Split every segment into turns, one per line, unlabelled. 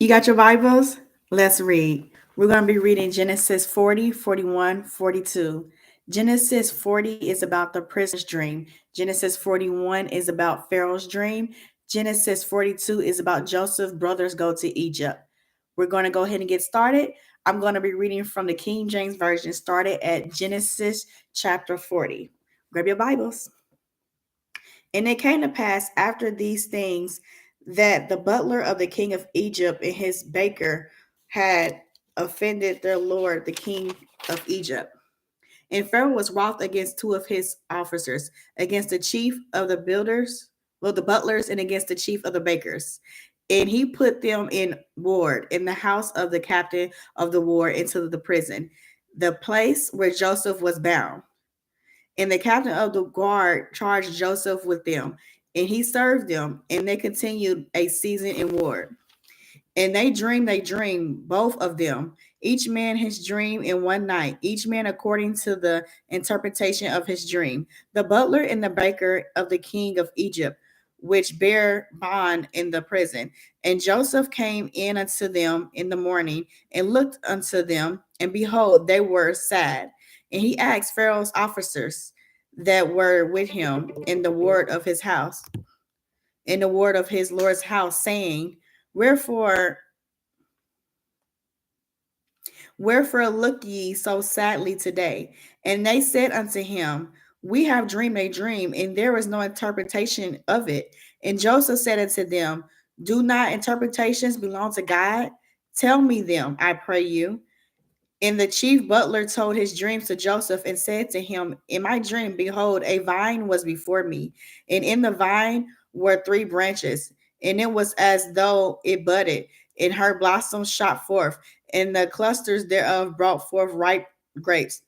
You got your Bibles? Let's read. We're going to be reading Genesis 40, 41, 42. Genesis 40 is about the prisoner's dream. Genesis 41 is about Pharaoh's dream. Genesis 42 is about Joseph's brothers go to Egypt. We're going to go ahead and get started. I'm going to be reading from the King James Version, started at Genesis chapter 40. Grab your Bibles. And it came to pass after these things that the butler of the king of Egypt and his baker had offended their lord, the king of Egypt. And Pharaoh was wroth against two of his officers, against the chief of the the butlers, and against the chief of the bakers. And he put them in ward in the house of the captain of the ward into the prison, the place where Joseph was bound. And the captain of the guard charged Joseph with them, and he served them, and they continued a season in war. And they dreamed, both of them, each man his dream in one night, each man according to the interpretation of his dream. The butler and the baker of the king of Egypt, which bear bond in the prison. And Joseph came in unto them in the morning, and looked unto them, and behold, they were sad. And he asked Pharaoh's officers that were with him in the ward of his house, in the ward of his Lord's house, saying, Wherefore Wherefore look ye so sadly today? And they said unto him, We have dreamed a dream, and there is no interpretation of it. And Joseph said unto them, Do not interpretations belong to God? Tell me them, I pray you. And the chief butler told his dreams to Joseph and said to him, In my dream, behold, a vine was before me, and in the vine were three branches, and it was as though it budded, and her blossoms shot forth, and the clusters thereof brought forth ripe grapes.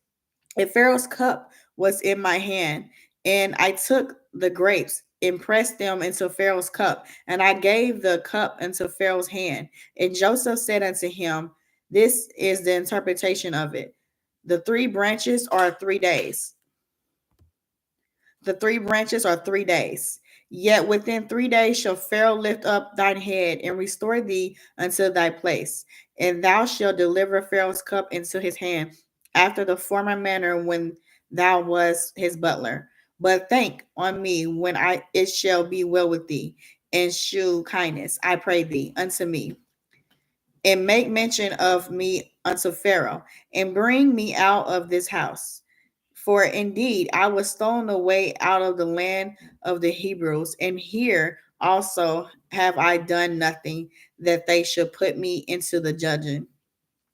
And Pharaoh's cup was in my hand, and I took the grapes and pressed them into Pharaoh's cup, and I gave the cup into Pharaoh's hand. And Joseph said unto him, This is the interpretation of it. The three branches are 3 days. The three branches are 3 days. Yet within 3 days shall Pharaoh lift up thine head and restore thee unto thy place, and thou shalt deliver Pharaoh's cup into his hand, after the former manner when thou wast his butler. But think on me when it shall be well with thee, and shew kindness, I pray thee, unto me, and make mention of me unto Pharaoh, and bring me out of this house. For indeed I was stolen away out of the land of the Hebrews, and here also have I done nothing that they should put me into the judging.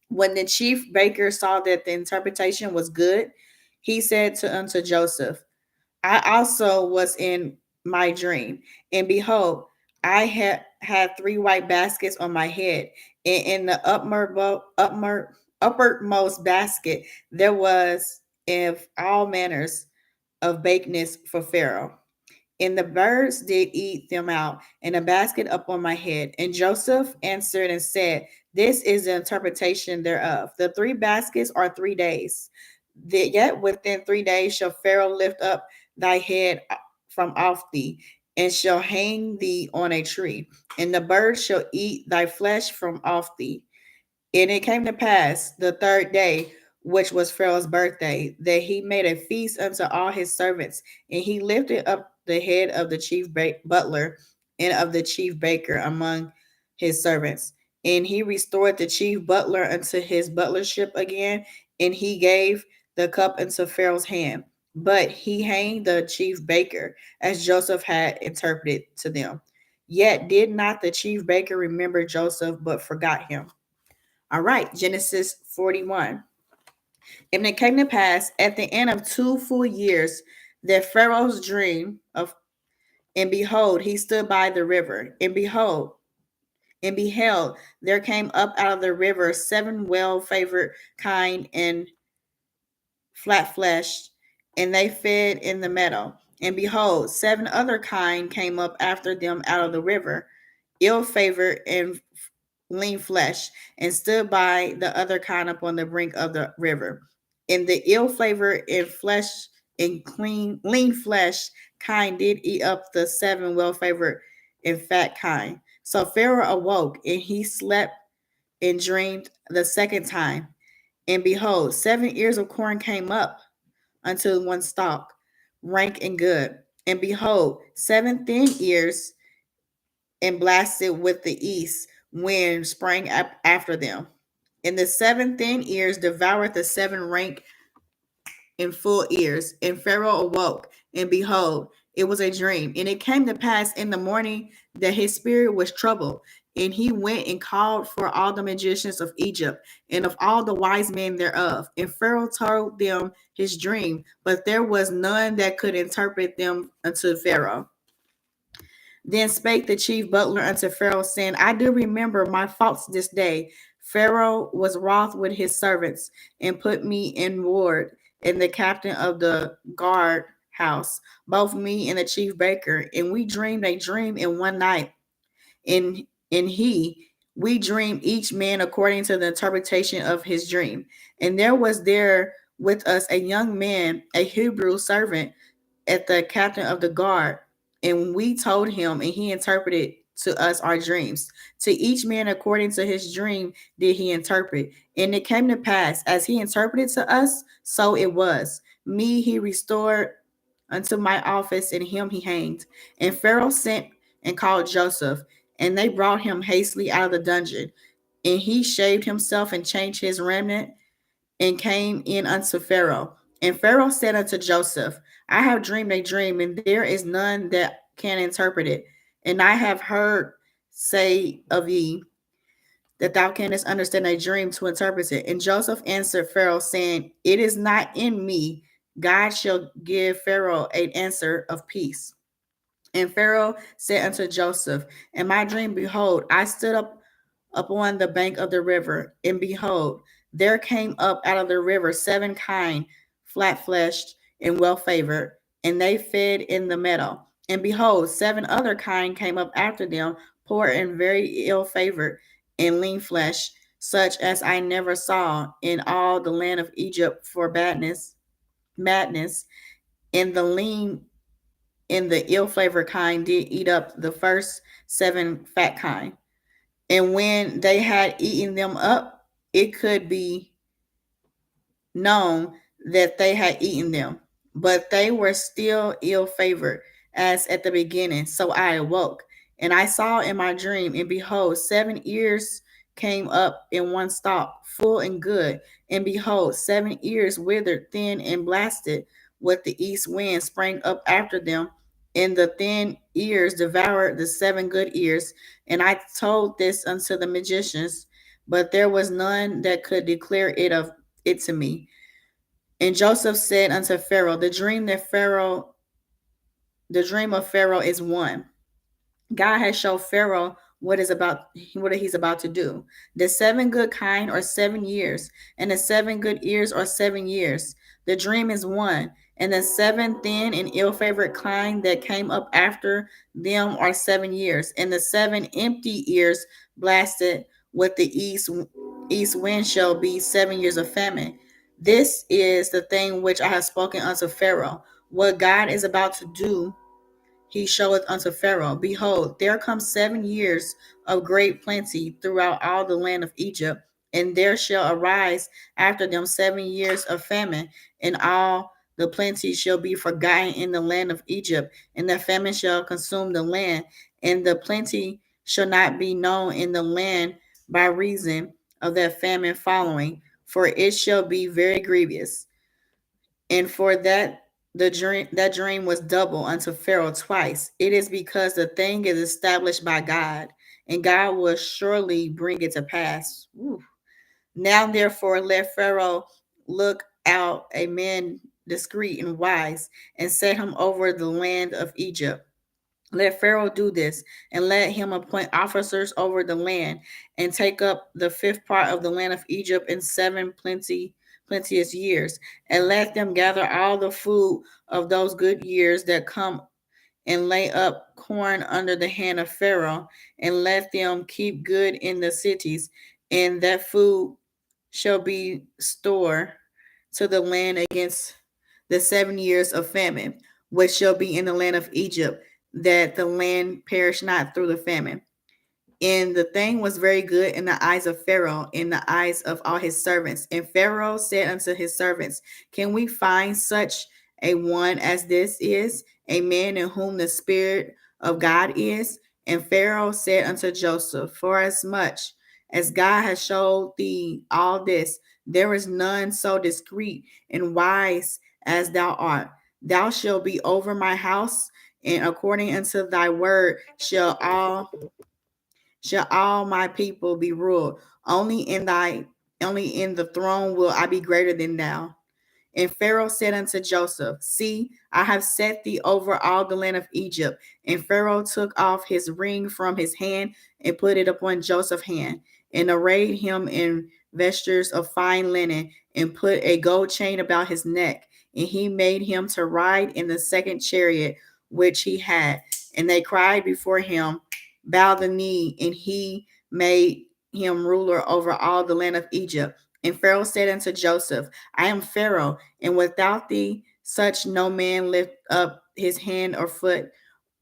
When the chief baker saw that the interpretation was good, he said unto Joseph, I also was in my dream, and behold, I had three white baskets on my head, and in the uppermost basket there was of all manners of bakeness for Pharaoh. And the birds did eat them out, and a basket up on my head. And Joseph answered and said, This is the interpretation thereof. The three baskets are 3 days. Yet within 3 days shall Pharaoh lift up thy head from off thee, and shall hang thee on a tree, and the birds shall eat thy flesh from off thee. And it came to pass the third day, which was Pharaoh's birthday, that he made a feast unto all his servants, and he lifted up the head of the chief butler and of the chief baker among his servants. And he restored the chief butler unto his butlership again, and he gave the cup into Pharaoh's hand. But he hanged the chief baker, as Joseph had interpreted to them. Yet did not the chief baker remember Joseph, but forgot him. All right, Genesis 41. And it came to pass at the end of 2 full years that Pharaoh's dream of, and behold, he stood by the river, and beheld, there came up out of the river 7 well-favored kine and flat fleshed, and they fed in the meadow. And behold, 7 other kine came up after them out of the river, ill favored and lean flesh, and stood by the other kind upon the brink of the river. And the ill flavor and flesh and clean lean flesh kind did eat up the 7 well favored and fat kind. So Pharaoh awoke, and he slept and dreamed the second time. And behold, 7 ears of corn came up unto one stalk, rank and good. And behold, 7 thin ears and blasted with the east wind sprang up after them. And the 7 thin ears devoured the 7 rank and full ears. And Pharaoh awoke, and behold, it was a dream. And it came to pass in the morning that his spirit was troubled. And he went and called for all the magicians of Egypt and of all the wise men thereof. And Pharaoh told them his dream, but there was none that could interpret them unto Pharaoh. Then spake the chief butler unto Pharaoh, saying, I do remember my faults this day. Pharaoh was wroth with his servants and put me in ward and the captain of the guard house, both me and the chief baker. And we dreamed a dream in one night. And we dreamed each man according to the interpretation of his dream. And there was there with us a young man, a Hebrew servant, at the captain of the guard, and we told him, and he interpreted to us our dreams. To each man according to his dream did he interpret. And it came to pass, as he interpreted to us, so it was. Me he restored unto my office, and him he hanged. And Pharaoh sent and called Joseph, and they brought him hastily out of the dungeon. And he shaved himself and changed his raiment and came in unto Pharaoh. And Pharaoh said unto Joseph, I have dreamed a dream, and there is none that can interpret it. And I have heard say of thee that thou canst understand a dream to interpret it. And Joseph answered Pharaoh, saying, It is not in me. God shall give Pharaoh an answer of peace. And Pharaoh said unto Joseph, in my dream, behold, I stood up upon the bank of the river, and behold, there came up out of the river 7 kine, flat-fleshed and well-favored, and they fed in the meadow. And behold, 7 other kine came up after them, poor and very ill-favored, and lean-fleshed, such as I never saw in all the land of Egypt for madness, and the lean and the ill-favored kind did eat up the first 7 fat kine. And when they had eaten them up, it could be known that they had eaten them, but they were still ill favored as at the beginning. So I awoke, and I saw in my dream, and behold, 7 ears came up in one stalk, full and good. And behold, 7 ears withered, thin and blasted, with the east wind sprang up after them. And the thin ears devoured the 7 good ears. And I told this unto the magicians, but there was none that could declare it to me. And Joseph said unto Pharaoh, the dream of Pharaoh is one. God has shown Pharaoh what he's about to do. The 7 good kine are 7 years, and the 7 good ears are 7 years. The dream is one, and the 7 thin and ill-favored kine that came up after them are 7 years, and the 7 empty ears blasted with the east wind shall be 7 years of famine. This is the thing which I have spoken unto Pharaoh. What God is about to do, he showeth unto Pharaoh. Behold, there come 7 years of great plenty throughout all the land of Egypt, and there shall arise after them 7 years of famine, and all the plenty shall be forgotten in the land of Egypt, and the famine shall consume the land, and the plenty shall not be known in the land by reason of that famine following, for it shall be very grievous. And for that dream was double unto Pharaoh twice. It is because the thing is established by God, and God will surely bring it to pass. Ooh. Now therefore let Pharaoh look out a man discreet and wise, and set him over the land of Egypt. Let Pharaoh do this, and let him appoint officers over the land, and take up the 5th part of the land of Egypt in 7 plenteous years, and let them gather all the food of those good years that come, and lay up corn under the hand of Pharaoh, and let them keep good in the cities, and that food shall be store to the land against the 7 years of famine, which shall be in the land of Egypt, that the land perish not through the famine. And the thing was very good in the eyes of Pharaoh, in the eyes of all his servants. And Pharaoh said unto his servants, can we find such a one as this is, a man in whom the Spirit of God is? And Pharaoh said unto Joseph, for as much as God has showed thee all this, there is none so discreet and wise as thou art. Thou shalt be over my house, and according unto thy word shall all my people be ruled. Only in the throne will I be greater than thou. And Pharaoh said unto Joseph, see, I have set thee over all the land of Egypt. And Pharaoh took off his ring from his hand and put it upon Joseph's hand, and arrayed him in vestures of fine linen, and put a gold chain about his neck. And he made him to ride in the second chariot which he had. And they cried before him, bow the knee, and he made him ruler over all the land of Egypt. And Pharaoh said unto Joseph, I am Pharaoh, and without thee such no man lift up his hand or foot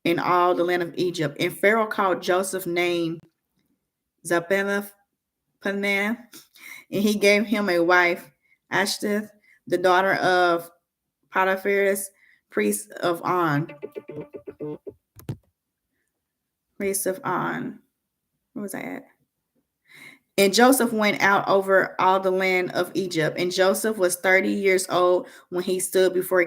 in all the land of Egypt. And Pharaoh called Joseph's name Zaphenath Paneah, and he gave him a wife, Ashtith, the daughter of Potiphar's priest of On. Priest of On. Where was I at? And Joseph went out over all the land of Egypt. And Joseph was 30 years old when he stood before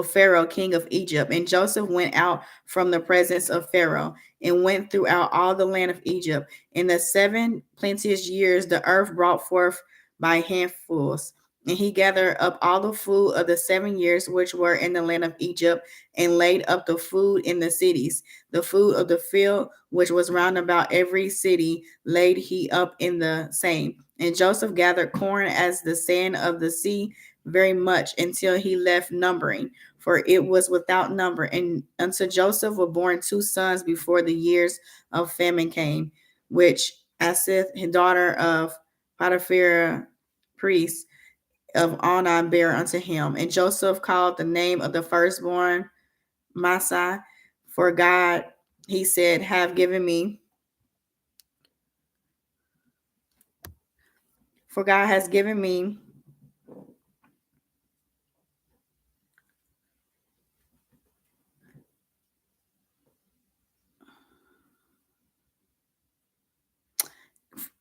Pharaoh, king of Egypt. And Joseph went out from the presence of Pharaoh and went throughout all the land of Egypt. In the 7 plenteous years, the earth brought forth by handfuls. And he gathered up all the food of the 7 years which were in the land of Egypt, and laid up the food in the cities. The food of the field which was round about every city laid he up in the same. And Joseph gathered corn as the sand of the sea very much, until he left numbering, for it was without number. And unto Joseph were born 2 sons before the years of famine came, which Asith, his daughter of Potiphar, priest of On bare unto him. And Joseph called the name of the firstborn Massa, for God, he said, have given me, for God has given me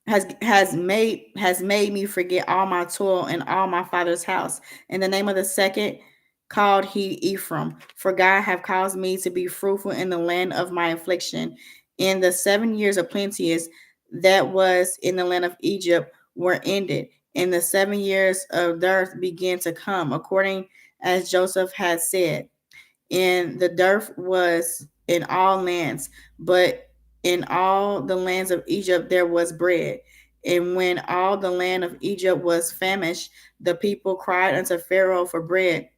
has made me forget all my toil and all my father's house. And the name of the second called he Ephraim, for God have caused me to be fruitful in the land of my affliction. In the 7 years of plenteous that was in the land of Egypt were ended, and the 7 years of dearth began to come, according as Joseph had said. And the dearth was in all lands, but in all the lands of Egypt there was bread. And when all the land of Egypt was famished, the people cried unto Pharaoh for bread.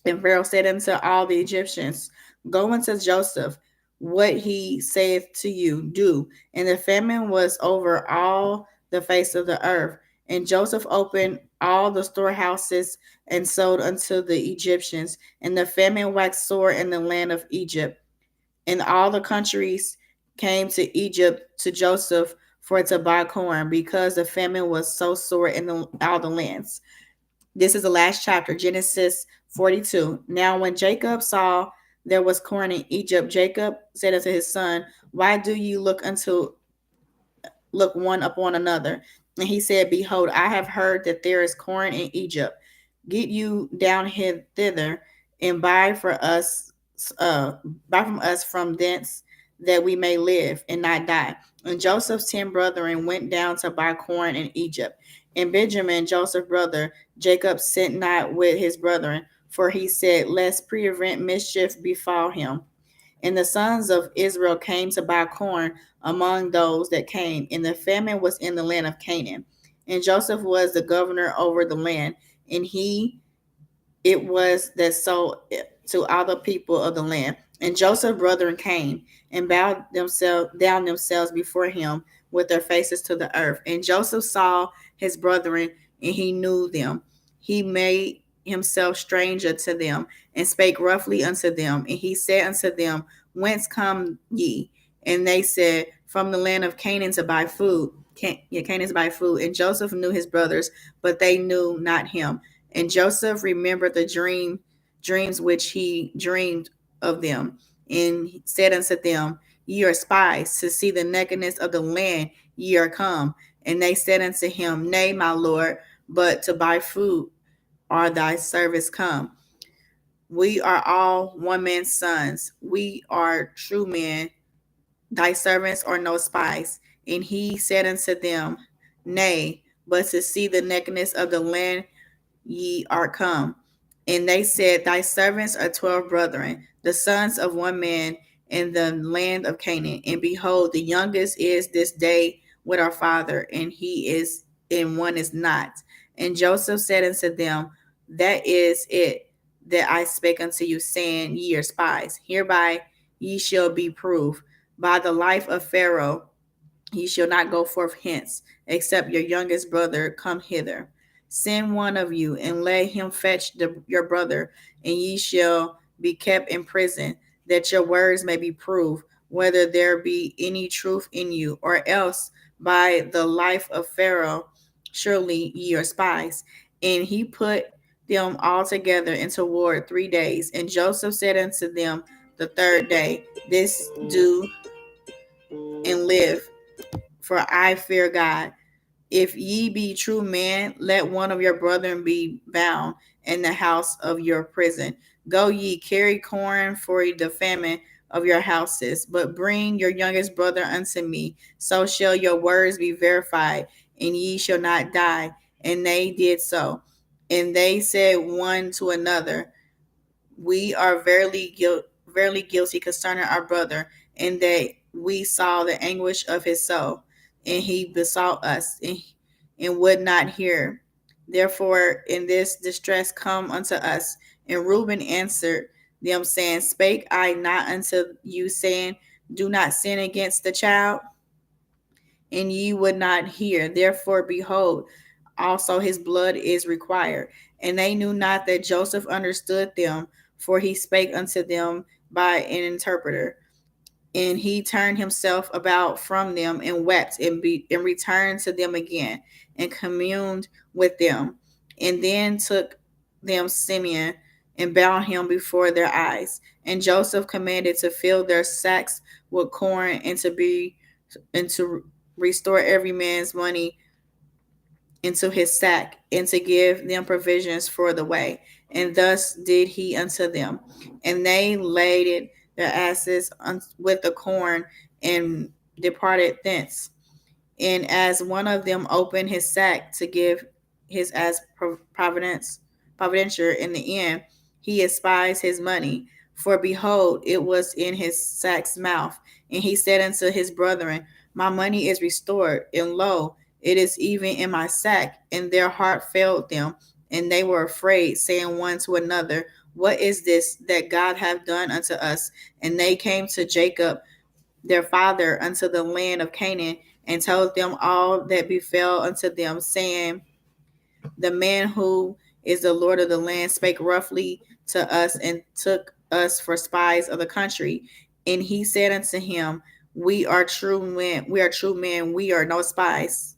And Pharaoh said unto all the Egyptians, go unto Joseph, what he saith to you, do. And the famine was over all the face of the earth. And Joseph opened all the storehouses and sold unto the Egyptians. And the famine waxed sore in the land of Egypt. And all the countries came to Egypt to Joseph for to buy corn, because the famine was so sore in all the lands. This is the last chapter, Genesis 42. Now, when Jacob saw there was corn in Egypt, Jacob said unto his son, why do you look one upon another? And he said, behold, I have heard that there is corn in Egypt. Get you down thither and buy from us from thence, that we may live and not die. And Joseph's 10 brethren went down to buy corn in Egypt. And Benjamin, Joseph's brother, Jacob sent not with his brethren, for he said, lest prevent mischief befall him. And the sons of Israel came to buy corn among those that came, and the famine was in the land of Canaan. And Joseph was the governor over the land, and it was that sold to all the people of the land. And Joseph's brethren came and bowed themselves before him with their faces to the earth. And Joseph saw his brethren, and he knew them. He made himself stranger to them, and spake roughly unto them. And he said unto them, whence come ye? And they said, from the land of Canaan to buy food. Canaan to buy food. And Joseph knew his brothers, but they knew not him. And Joseph remembered the dreams which he dreamed of them, and said unto them, Ye are spies to see the nakedness of the land, ye are come. And they said unto him, Nay, my lord, but to buy food are thy servants come. We are all one man's sons. We are true men. Thy servants are no spies. And he said unto them, Nay, but to see the nakedness of the land ye are come. And they said, Thy servants are 12 brethren, the sons of one man in the land of Canaan. And behold, the youngest is this day with our father, and he is, and one is not. And Joseph said unto them, That is it that I spake unto you, saying, Ye are spies. Hereby ye shall be proved. By the life of Pharaoh, ye shall not go forth hence, except your youngest brother come hither. Send one of you, and let him fetch your brother, and ye shall be kept in prison, that your words may be proved, whether there be any truth in you, or else by the life of Pharaoh, surely ye are spies. And he put them all together into ward 3 days. And Joseph said unto them the third day, This do and live, for I fear God. If ye be true men, let one of your brethren be bound in the house of your prison. Go ye, carry corn for the famine of your houses, but bring your youngest brother unto me. So shall your words be verified, and ye shall not die. And they did so. And they said one to another, We are verily guilty concerning our brother, and that we saw the anguish of his soul, and he besought us, and would not hear. Therefore, in this distress come unto us. And Reuben answered them, saying, Spake I not unto you, saying, Do not sin against the child? And ye would not hear. Therefore, behold, also his blood is required. And they knew not that Joseph understood them, for he spake unto them by an interpreter. And he turned himself about from them and wept, and returned to them again, and communed with them. And then took them Simeon and bound him before their eyes. And Joseph commanded to fill their sacks with corn, and to restore every man's money into his sack, and to give them provisions for the way. And thus did he unto them. And they laded their asses with the corn, and departed thence. And as one of them opened his sack to give his as providenture in the end, he espied his money. For behold, it was in his sack's mouth. And he said unto his brethren, My money is restored, and lo, it is even in my sack. And their heart failed them, and they were afraid, saying one to another, What is this that God hath done unto us? And they came to Jacob their father unto the land of Canaan, and told them all that befell unto them, saying, The man who is the Lord of the land spake roughly to us, and took us for spies of the country. And he said unto him, We are true men, we are no spies.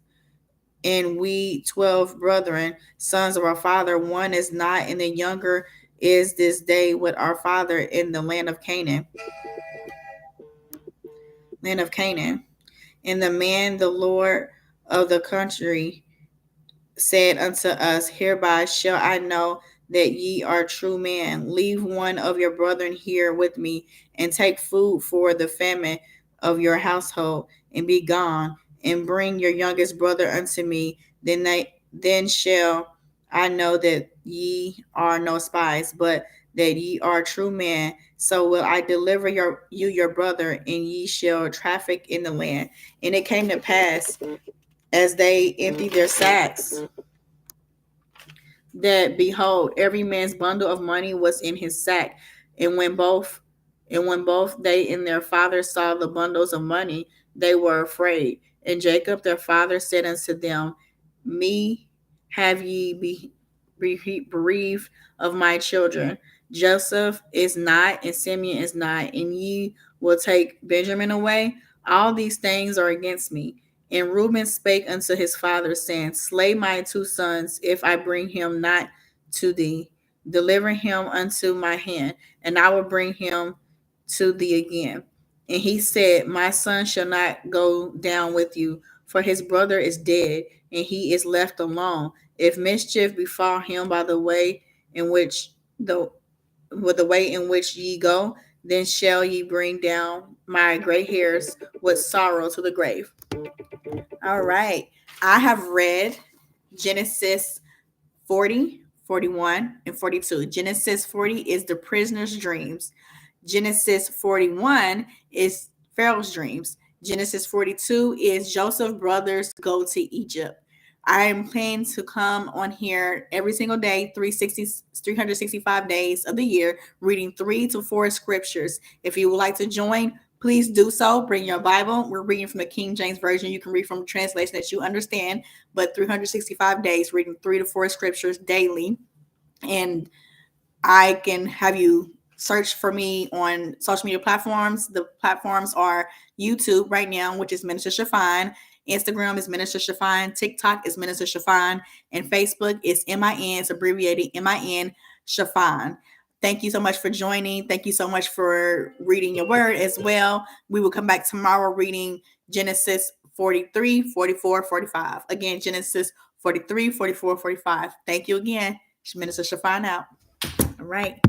And we 12 brethren, sons of our father, one is not, and the younger is this day with our father in the land of Canaan. Land of Canaan. And the man, the Lord of the country, said unto us, Hereby shall I know that ye are true men. Leave one of your brethren here with me, and take food for the famine of your household, and be gone, and bring your youngest brother unto me. Then shall I know that ye are no spies, but that ye are true men. So will I deliver your brother, and ye shall traffic in the land. And it came to pass, as they emptied their sacks, that behold, every man's bundle of money was in his sack. And when both they and their father saw the bundles of money, they were afraid. And Jacob their father said unto them, Me have ye bereaved of my children. Joseph is not, and Simeon is not, and ye will take Benjamin away. All these things are against me. And Reuben spake unto his father, saying, Slay my two sons, if I bring him not to thee. Deliver him unto my hand, and I will bring him to thee again. And he said, My son shall not go down with you, for his brother is dead, and he is left alone. If mischief befall him by the way in which the with the way in which ye go, then shall ye bring down my gray hairs with sorrow to the grave. All right. I have read Genesis 40, 41, and 42. Genesis 40 is the prisoner's dreams. Genesis 41 is Pharaoh's dreams. Genesis 42 is Joseph's brothers go to Egypt. I am planning to come on here every single day, 365 days of the year, reading 3 to 4 scriptures. If you would like to join, please do so. Bring your Bible. We're reading from the King James Version. You can read from the translation that you understand, but 365 days, reading 3 to 4 scriptures daily. And I can have you search for me on social media platforms. The platforms are YouTube right now, which is Minister Shafine. Instagram is Minister Shafine. TikTok is Minister Shafine. And Facebook is MIN. It's abbreviated MIN Shafine. Thank you so much for joining. Thank you so much for reading your word as well. We will come back tomorrow reading Genesis 43, 44, 45. Again, Genesis 43, 44, 45. Thank you again. Minister Shafine out. All right.